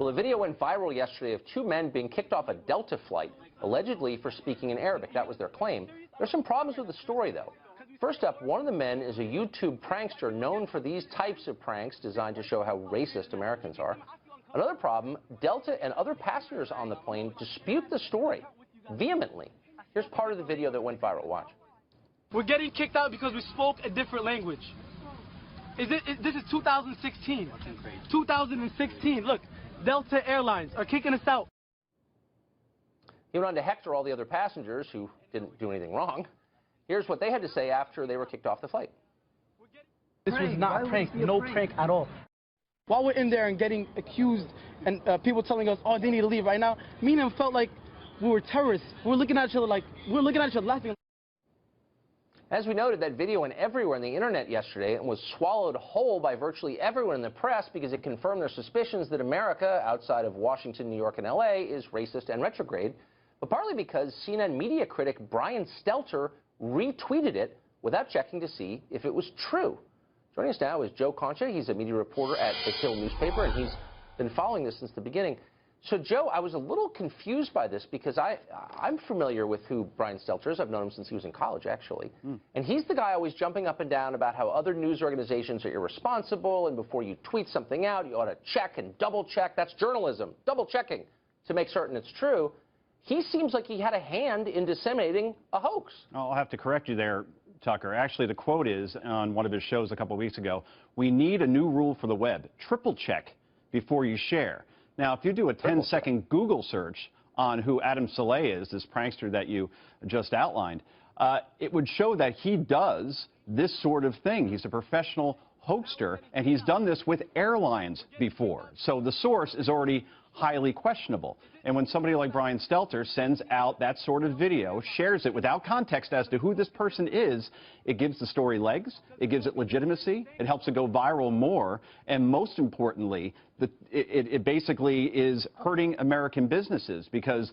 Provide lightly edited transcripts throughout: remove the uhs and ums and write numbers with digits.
Well, a video went viral yesterday of two men being kicked off a Delta flight, allegedly for speaking in Arabic. That was their claim. There's some problems with the story, though. First up, one of the men is a YouTube prankster known for these types of pranks designed to show how racist Americans are. Another problem, Delta and other passengers on the plane dispute the story vehemently. Here's part of the video that went viral. Watch. We're getting kicked out because we spoke a different language. This is 2016. 2016. Look, Delta Airlines are kicking us out. He went on to hector all the other passengers who didn't do anything wrong. Here's what they had to say after they were kicked off the flight. This was not a prank. No prank at all. While we're in there and getting accused and people telling us, oh, they need to leave right now, me and him felt like we were terrorists. We were looking at each other like, we were looking at each other laughing. As we noted, that video went everywhere on the internet yesterday and was swallowed whole by virtually everyone in the press because it confirmed their suspicions that America, outside of Washington, New York, and L.A., is racist and retrograde, but partly because CNN media critic Brian Stelter retweeted it without checking to see if it was true. Joining us now is Joe Concha. He's a media reporter at the Hill newspaper, and he's been following this since the beginning. So, Joe, I was a little confused by this because I'm familiar with who Brian Stelter is. I've known him since he was in college, actually. And he's the guy always jumping up and down about how other news organizations are irresponsible, and before you tweet something out, you ought to check and double-check. That's journalism, double-checking to make certain it's true. He seems like he had a hand in disseminating a hoax. I'll have to correct you there, Tucker. Actually, the quote is on one of his shows a couple of weeks ago, "We need a new rule for the web. Triple check before you share." Now, if you do a 10-second Google search on who Adam Saleh is, this prankster that you just outlined, it would show that he does this sort of thing. He's a professional hoaxer, and he's done this with airlines before. So the source is already highly questionable. And when somebody like Brian Stelter sends out that sort of video, shares it without context as to who this person is, it gives the story legs, it gives it legitimacy, it helps it go viral more, and most importantly, it basically is hurting American businesses because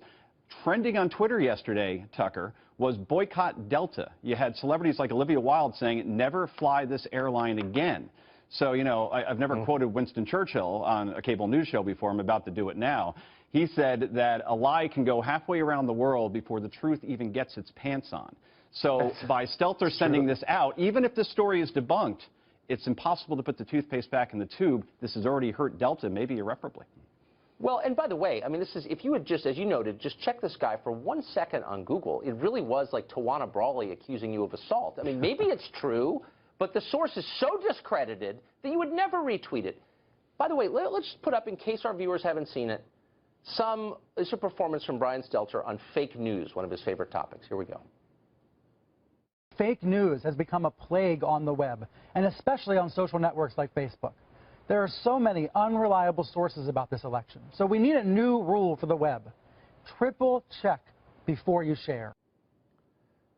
trending on Twitter yesterday, Tucker, was boycott Delta. You had celebrities like Olivia Wilde saying, never fly this airline again. So, you know, I've never quoted Winston Churchill on a cable news show before. I'm about to do it now. He said that a lie can go halfway around the world before the truth even gets its pants on. So by Stelter sending this out, even if the story is debunked, it's impossible to put the toothpaste back in the tube. This has already hurt Delta, maybe irreparably. Well, and by the way, I mean, this is, if you had just, as you noted, just check this guy for 1 second on Google, it really was like Tawana Brawley accusing you of assault. I mean, maybe it's true, but the source is so discredited that you would never retweet it. By the way, let's put up, in case our viewers haven't seen it, it's a performance from Brian Stelter on fake news, one of his favorite topics. Here we go. Fake news has become a plague on the web, and especially on social networks like Facebook. There are so many unreliable sources about this election, so we need a new rule for the web. Triple check before you share.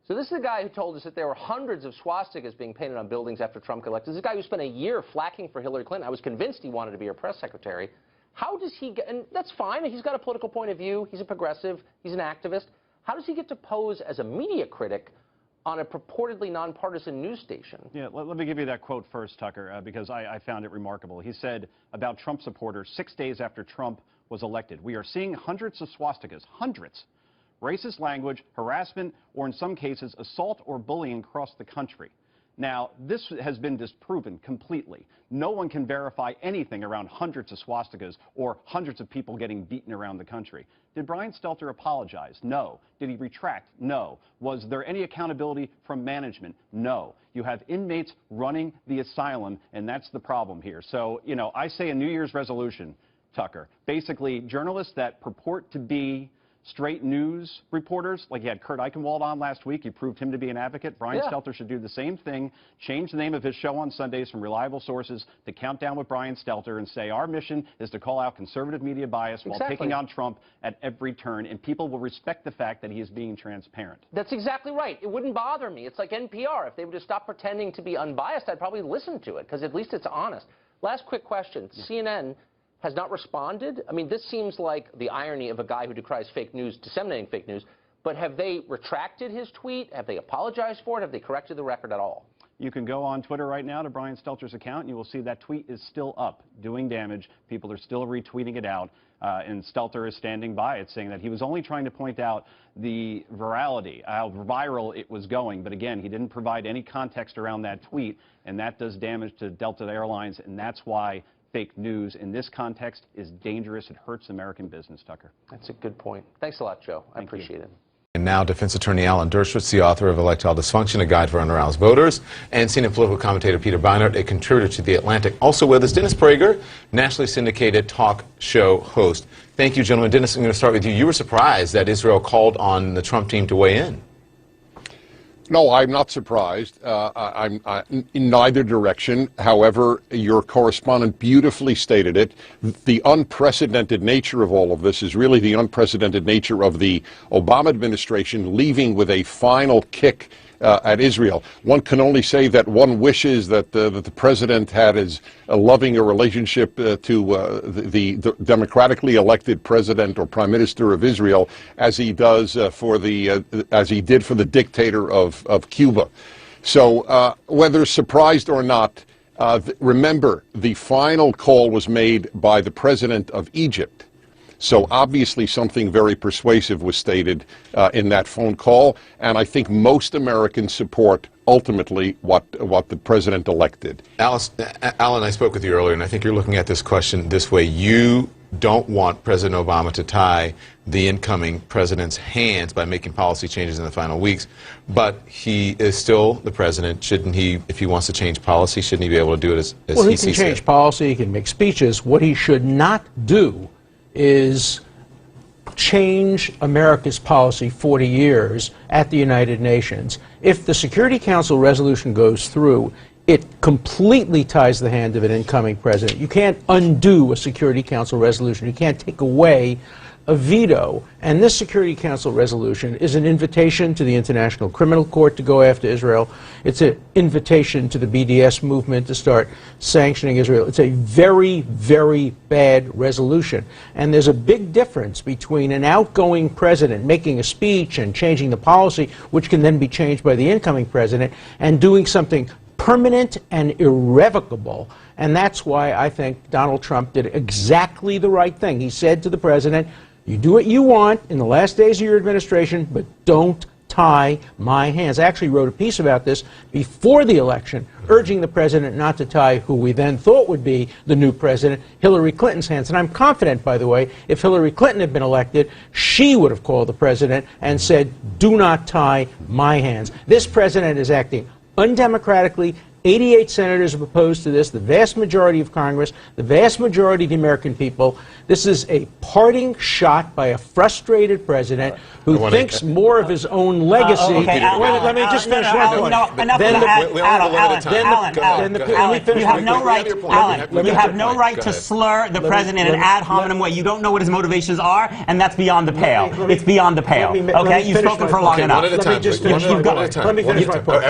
So this is the guy who told us that there were hundreds of swastikas being painted on buildings after Trump got elected. This is a guy who spent a year flacking for Hillary Clinton. I was convinced he wanted to be her press secretary. How does he get, and that's fine, he's got a political point of view, he's a progressive, he's an activist. How does he get to pose as a media critic on a purportedly nonpartisan news station? Yeah, let me give you that quote first, Tucker, because I found it remarkable. He said about Trump supporters 6 days after Trump was elected, "We are seeing hundreds of swastikas, hundreds. Racist language, harassment, or in some cases, assault or bullying across the country." Now, this has been disproven completely. No one can verify anything around hundreds of swastikas or hundreds of people getting beaten around the country. Did Brian Stelter apologize? No. Did he retract? No. Was there any accountability from management? No. You have inmates running the asylum, and that's the problem here. So, you know, I say a New Year's resolution, Tucker. Basically, journalists that purport to be straight news reporters, like you had Kurt Eichenwald on last week, you proved him to be an advocate. Brian Stelter should do the same thing, change the name of his show on Sundays from Reliable Sources to Countdown with Brian Stelter and say our mission is to call out conservative media bias while taking on Trump at every turn, and people will respect the fact that he is being transparent. That's exactly right. It wouldn't bother me. It's like NPR. If they would just stop pretending to be unbiased, I'd probably listen to it because at least it's honest. Last quick question. CNN has not responded. I mean, this seems like the irony of a guy who decries fake news, disseminating fake news, but have they retracted his tweet? Have they apologized for it? Have they corrected the record at all? You can go on Twitter right now to Brian Stelter's account, and you will see that tweet is still up, doing damage. People are still retweeting it out, and Stelter is standing by it, saying that he was only trying to point out the virality, how viral it was going. But again, he didn't provide any context around that tweet, and that does damage to Delta Airlines, and that's why fake news in this context is dangerous. It hurts American business, Tucker. That's a good point. Thanks a lot, Joe. I appreciate it. And now, defense attorney Alan Dershowitz, the author of Electoral Dysfunction, a guide for unaroused voters, and senior political commentator Peter Beinart, a contributor to The Atlantic. Also with us, Dennis Prager, nationally syndicated talk show host. Thank you, gentlemen. Dennis, I'm going to start with you. You were surprised that Israel called on the Trump team to weigh in. No, I'm not surprised. I'm in neither direction. However, your correspondent beautifully stated it. The unprecedented nature of all of this is really the unprecedented nature of the Obama administration leaving with a final kick at Israel. One can only say that one wishes that the president had as loving a relationship to the democratically elected president or prime minister of Israel as he does as he did for the dictator of Cuba. So whether surprised or not, remember the final call was made by the president of Egypt. So obviously something very persuasive was stated in that phone call, and I think most Americans support ultimately what the president-elect did. Alan, I spoke with you earlier, and I think you're looking at this question this way. You don't want President Obama to tie the incoming president's hands by making policy changes in the final weeks, but he is still the president. Shouldn't he, if he wants to change policy, shouldn't he be able to do it as he sees fit? Well, he can change policy, he can make speeches. What he should not do is change America's policy 40 years at the United Nations. If the Security Council resolution goes through, it completely ties the hand of an incoming president. You can't undo a Security Council resolution. You can't take away a veto. And this Security Council resolution is an invitation to the International Criminal Court to go after Israel. It's an invitation to the BDS movement to start sanctioning Israel. It's a very, very bad resolution. And there's a big difference between an outgoing president making a speech and changing the policy, which can then be changed by the incoming president, and doing something permanent and irrevocable. And that's why I think Donald Trump did exactly the right thing. He said to the president, you do what you want in the last days of your administration, but don't tie my hands. I actually wrote a piece about this before the election, urging the president not to tie who we then thought would be the new president, Hillary Clinton's hands. And I'm confident, by the way, if Hillary Clinton had been elected, she would have called the president and said, do not tie my hands. This president is acting undemocratically. 88 senators have opposed to this, the vast majority of Congress, the vast majority of the American people. This is a parting shot by a frustrated president who thinks more of his own legacy. Let me just finish one point. You have no right, Alan, you have no right to slur the president in an ad hominem way. You don't know what his motivations are, and that's beyond the pale. It's beyond the pale. Okay, you've spoken for long enough. Let me finish my point.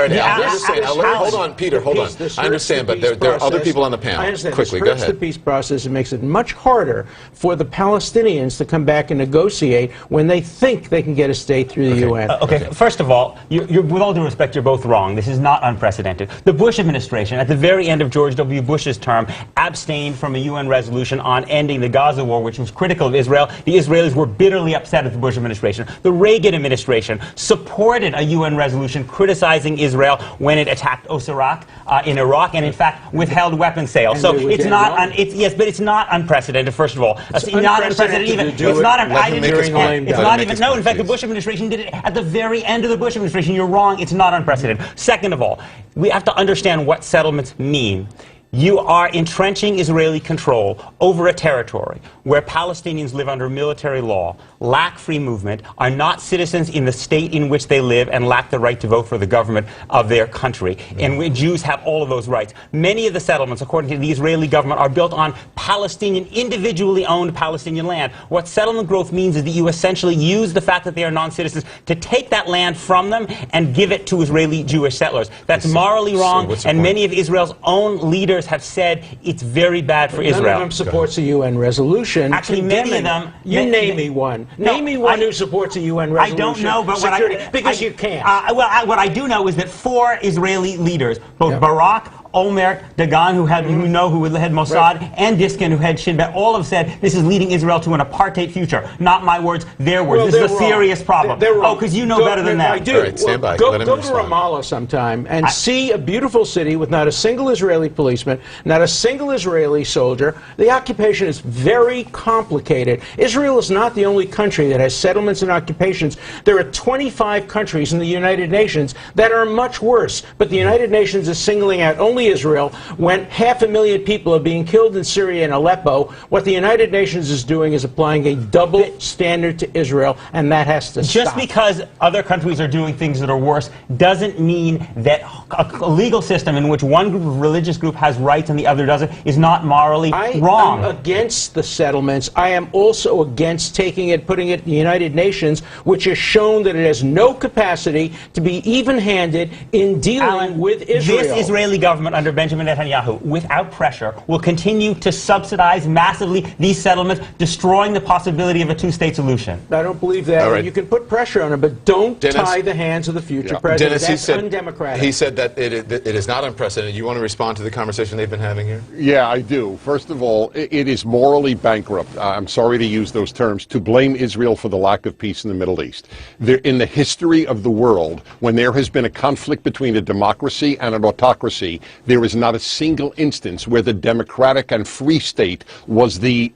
Hold on, Peter. Hold on. I understand, but there are other people on the panel. Quickly, go ahead. The peace process, it makes it much harder for the Palestinians to come back and negotiate when they think they can get a state through the UN. Okay, first of all, with all due respect, you're both wrong. This is not unprecedented. The Bush administration, at the very end of George W. Bush's term, abstained from a UN resolution on ending the Gaza war, which was critical of Israel. The Israelis were bitterly upset at the Bush administration. The Reagan administration supported a UN resolution criticizing Israel when it attacked Osirak in Iraq, and in fact withheld weapons sales. So it's not, yes, but it's not unprecedented. First of all, it's not unprecedented even. It's not. I didn't. It's not even. No, in fact, the Bush administration did it at the very end of the Bush administration. You're wrong. It's not unprecedented. Second of all, we have to understand what settlements mean. You are entrenching Israeli control over a territory where Palestinians live under military law, lack free movement, are not citizens in the state in which they live, and lack the right to vote for the government of their country. And Jews have all of those rights. Many of the settlements, according to the Israeli government, are built on Palestinian, individually owned Palestinian land. What settlement growth means is that you essentially use the fact that they are non-citizens to take that land from them and give it to Israeli Jewish settlers. That's morally wrong, and many of Israel's own leaders leaders have said it's very bad for Israel. None of them supports a UN resolution. Actually, many of them. You name me one. Name me one who supports a UN resolution. I don't know, but because you can't. What I do know is that 4 Israeli leaders, both Barak, Omer, Dagan, who had Mossad, and Diskin, who had Shin Bet, all have said this is leading Israel to an apartheid future. Not my words, their words. Well, this is a serious problem. Oh, because you know better than that. I do. All right, stand by. Go to Ramallah sometime and see a beautiful city with not a single Israeli policeman, not a single Israeli soldier. The occupation is very complicated. Israel is not the only country that has settlements and occupations. There are 25 countries in the United Nations that are much worse, but the United Nations is singling out only Israel when 500,000 people are being killed in Syria and Aleppo. What the United Nations is doing is applying a double standard to Israel, and that has to stop. Just because other countries are doing things that are worse doesn't mean that a legal system in which one religious group has rights and the other doesn't is not morally wrong. I'm against the settlements. I am also against putting it in the United Nations, which has shown that it has no capacity to be even-handed in dealing with Israel. This Israeli government under Benjamin Netanyahu, without pressure, will continue to subsidize massively these settlements, destroying the possibility of a two-state solution. I don't believe that. Right. You can put pressure on it, but don't tie the hands of the future president. Dennis, That's undemocratic. He said that it is not unprecedented. You want to respond to the conversation they've been having here? Yeah, I do. First of all, it is morally bankrupt, I'm sorry to use those terms, to blame Israel for the lack of peace in the Middle East. In the history of the world, when there has been a conflict between a democracy and an autocracy, there is not a single instance where the democratic and free state was the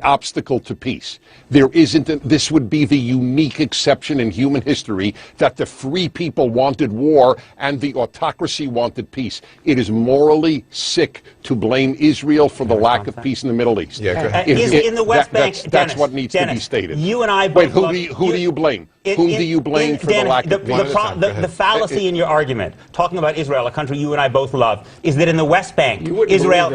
obstacle to peace. There isn't. This would be the unique exception in human history that the free people wanted war and the autocracy wanted peace. It is morally sick to blame Israel for the lack of peace in the Middle East. Yeah, in the West Bank, that's what needs to be stated. You and I both. Wait, who do you blame? Whom do you blame for the lack of peace? The fallacy in your argument, talking about Israel, a country you and I both love, is that in the West Bank, Israel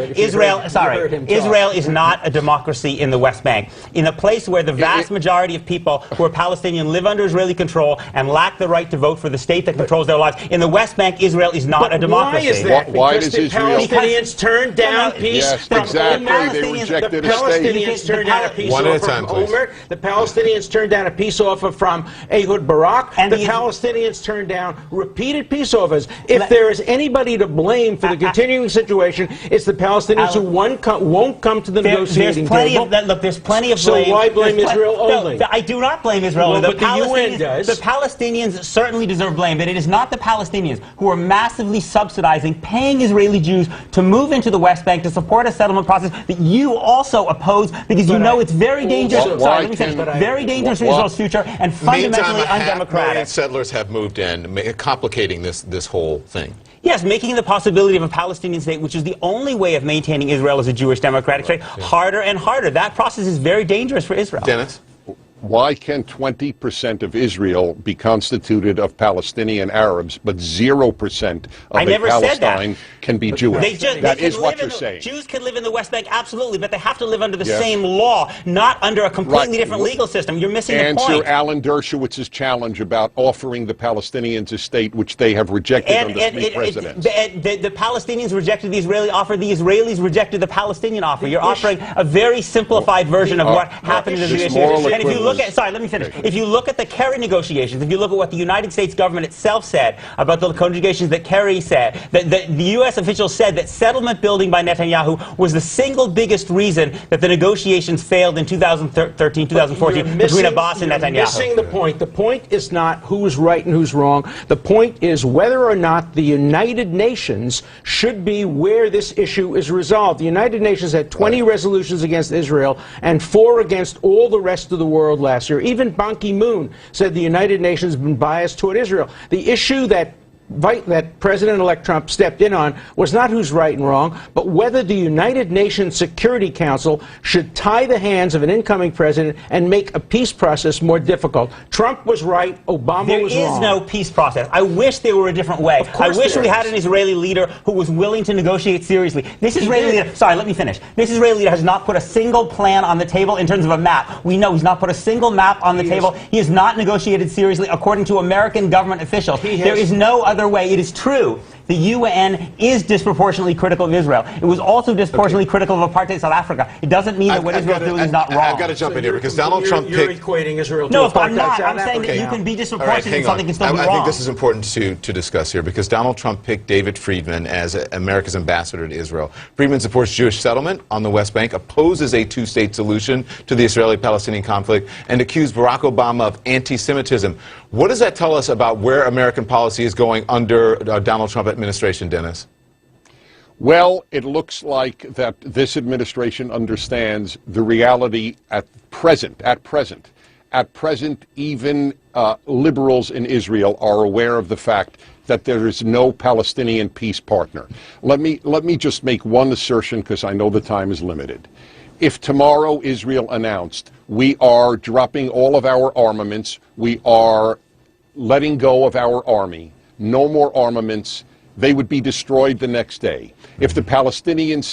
is not a democracy in the West Bank. In a place where the vast majority of people who are Palestinian live under Israeli control and lack the right to vote for the state that controls their lives, in the West Bank, Israel is not a democracy. Why is that? Why because does the Israel... Palestinians turned down peace. Yes, exactly. They rejected a state. The Palestinians turned down a peace One at a offer time, from Omer. The Palestinians turned down a peace offer from Ehud Barak. And the Palestinians turned down repeated peace offers. If there is anybody to blame for the continuing situation, it's the Palestinians who won't come to the negotiating table. Look, there's plenty of blame. So why blame Israel only? No, I do not blame Israel. Well, but the UN does. The Palestinians certainly deserve blame, but it is not the Palestinians who are massively subsidizing, paying Israeli Jews to move into the West Bank to support a settlement process that you also oppose because you know it's very dangerous. Very dangerous for Israel's future and fundamentally undemocratic. Million settlers have moved in, complicating this whole thing. Yes, making the possibility of a Palestinian state, which is the only way of maintaining Israel as a Jewish democratic state, harder and harder. That process is very dangerous for Israel. Dennis? Why can 20% of Israel be constituted of Palestinian Arabs, but 0% of Palestine can be Jewish? That is what you're saying. Jews can live in the West Bank, absolutely, but they have to live under the same law, not under a completely different legal system. You're missing the point. Answer Alan Dershowitz's challenge about offering the Palestinians a state, which they have rejected under three presidents. The Palestinians rejected the Israeli offer. The Israelis rejected the Palestinian offer. You're offering a very simplified version of what happened in the negotiations. And if you look at, sorry, let me finish. If you look at the Kerry negotiations, if you look at what the United States government itself said about the negotiations that Kerry said, the U.S. officials said that settlement building by Netanyahu was the single biggest reason that the negotiations failed in 2013, 2014 between Abbas and Netanyahu. You're missing the point. The point is not who's right and who's wrong. The point is whether or not the United Nations should be where this issue is resolved. The United Nations had 20 resolutions against Israel and 4 against all the rest of the world last year. Even Ban Ki-moon said the United Nations has been biased toward Israel. The issue that President-elect Trump stepped in on was not who's right and wrong, but whether the United Nations Security Council should tie the hands of an incoming president and make a peace process more difficult. Trump was right, Obama was wrong. There is no peace process. I wish there were a different way. I wish we had an Israeli leader who was willing to negotiate seriously. This Israeli leader, sorry, let me finish. This Israeli leader has not put a single plan on the table in terms of a map. We know he's not put a single map on the table. He has not negotiated seriously according to American government officials. There is no other way. It is true the UN is disproportionately critical of Israel. It was also disproportionately critical of apartheid South Africa. It doesn't mean that what Israel's doing is not wrong. I've got to jump in here because Donald Trump You're picked... equating Israel to No, apartheid I'm not. South I'm saying Africa. that you can be All right, disproportionate and something can still be wrong. I think this is important to discuss here because Donald Trump picked David Friedman as America's ambassador to Israel. Friedman supports Jewish settlement on the West Bank, opposes a two-state solution to the Israeli-Palestinian conflict, and accused Barack Obama of anti-Semitism. What does that tell us about where American policy is going under Donald Trump administration, Dennis? Well, it looks like that this administration understands the reality at present. At present, even liberals in Israel are aware of the fact that there is no Palestinian peace partner. Let me just make one assertion because I know the time is limited. If tomorrow Israel announced we are dropping all of our armaments, we are letting go of our army, no more armaments, they would be destroyed the next day. If the Palestinians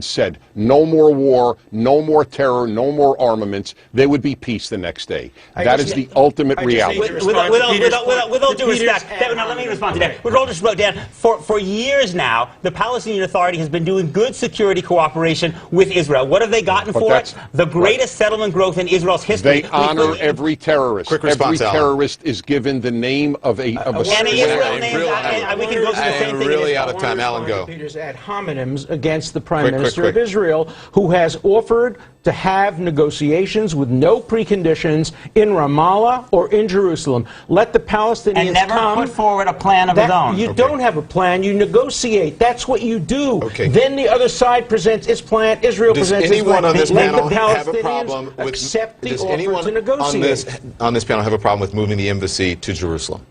said no more war, no more terror, no more armaments, there would be peace the next day. That is the ultimate reality. With all due respect, now let me respond to that. With all due respect, Dan, for years now, the Palestinian Authority has been doing good security cooperation with Israel. What have they gotten for it? The greatest settlement growth in Israel's history. They honor every terrorist. Quick response, every terrorist is given the name of a we can go through the same thing. Really out of time. Alan, go. Peters ad hominems against the Prime Minister of Israel, who has offered to have negotiations with no preconditions in Ramallah or in Jerusalem. Let the Palestinians and never come. Put forward a plan of his own. You don't have a plan. You negotiate. That's what you do. Then the other side presents its plan. Israel presents its plan. Does anyone on this panel have a Palestinians problem with accept the does offer anyone to negotiate? on this panel have a problem with moving the embassy to Jerusalem?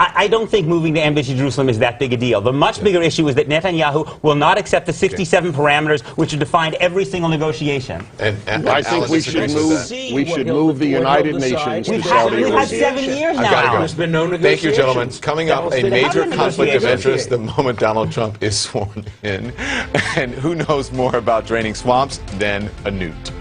I don't think moving the embassy to Jerusalem is that big a deal. The much bigger issue is that Netanyahu will not accept the 67 parameters which have defined every single negotiation. And I think we should move the United Nations to Saudi Arabia. We've had 7 years now. There's been no negotiation. Thank you, gentlemen. Coming up, a major conflict of interest the moment Donald Trump is sworn in. And who knows more about draining swamps than a newt?